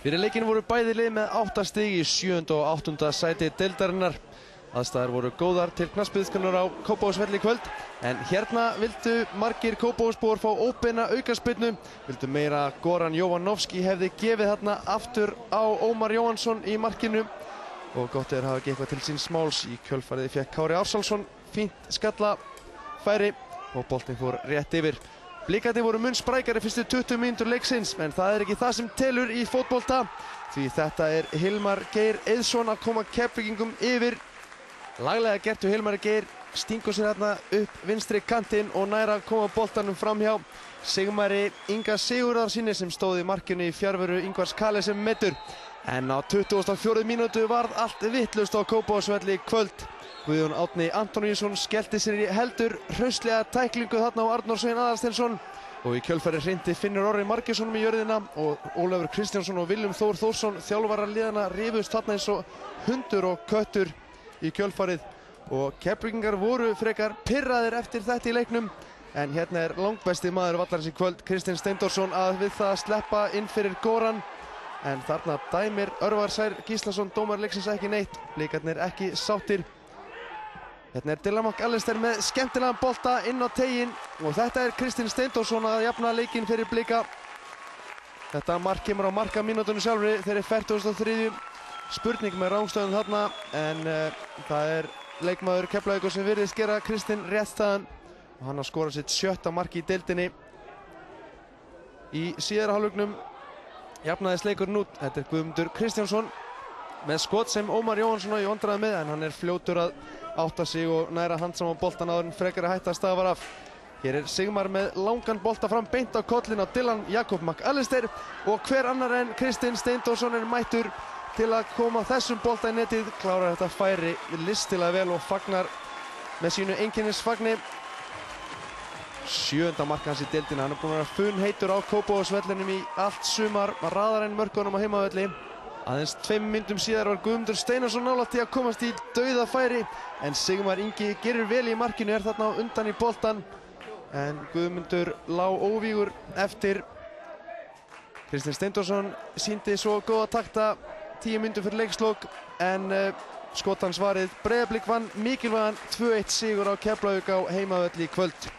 Fyrir leikinn voru bæði lið með 8 stig í 7. og 8. sæti deildarinnar. Aðstæður voru góðar til knattspyrnuiðkunar á Kópavogsvelli í kvöld, en hérna vildu margir Kópavogsbúar fá óbeina aukaspyrnu, vildu meira að Goran Jovanovski hefði gefið þarna aftur á Ómar Jóhannsson í markinu og gott er að hafa ekki eitthvað til síns máls. Í kjölfarið fékk Kári Ársálsson fínt skallafæri og boltinn fór rétt yfir. Blikandi voru mun sprækari fyrstu 20 mínútur leiksins, en það er ekki það sem telur í fótbolta, því þetta er Hilmar Geir Eiðsson að koma Keflvíkingum yfir. Laglega gert hjá Hilmari Geir, stingur sér hérna upp vinstri kantinn og nær að koma boltanum framhjá Sigmari Inga Sigurðarsyni sem stóð í markinu í fjarveru Ingvars Kale sem meiddur. En á 24. mínútu varð allt vitlaust á Kópavogsvelli í kvöld. Guðjón Árni Antoníusson skellti sér í heldur hraustlega tæklingu þarna á Arnór Svein Aðalsteinsson og í kjölfarið hrindi Finnur Orri Margeirsson í jörðina og Ólafur Kristjánsson og Viljum Þór Þórsson þjálfarar liðanna rifust þarna eins og hundur og köttur í kjölfarið og Keflvíkingar voru frekar pirraðir eftir þetta í leiknum, en hérna er langbesti maður vallarins í kvöld, Kristinn Steindorsson, að við það að sleppa inn fyrir Goran, en þarna dæmir Örvar Sær Gíslason dómari leiksins ekki neitt, blikarnir ekki sáttir. Hérna er Dylan McAllister með skemmtilegan bolta inn á teiginn og þetta er Kristinn Steindorsson að jafna leikinn fyrir Blika. Þetta mark kemur á markamínútunni sjálfri þeirri 43. Spurning með rángstöðum þarna, en það er leikmaður Keflavíkur sem virðist gera Kristinn rétt þaðan og hann har skorað sitt 7. mark í deildinni. Í síðara hálfleiknum jafnaðist leikurinn út. Þetta er Guðmundur Kristjánsson með skot sem Ómar Jóhannsson í vandræði með, en hann er fljótur að átta sig og næra handsama boltan áður en frekar að hætta að stafar af. Hér er Sigmar með langan bolta fram beint á kollin á Dylan Jakob McAllister og hver annar en Kristinn Steindorsson er mættur til að koma þessum bolta í netið, klárar þetta færi listilega vel og fagnar með sínu einkennisfagni. 7. mark hans í deildina, hann er búinn að vera funheitur á Kópavogsvellinum í allt sumar, raðar enn mörkunum á heimavelli. Aðeins 2 mínútum síðar var Guðmundur Steinarsson nálægt því að komast í dauðafæri, en Sigmar Ingi gerir vel í markinu, er þarna á undan í boltan, en Guðmundur lá óvígur eftir. Kristinn Steindorsson sýndi svo góða takta 10 mínútur fyrir leikslok, en skotans varið. Breiðablik vann mikilvægan 2-1 sigur á Keflavík á heimavelli í kvöld.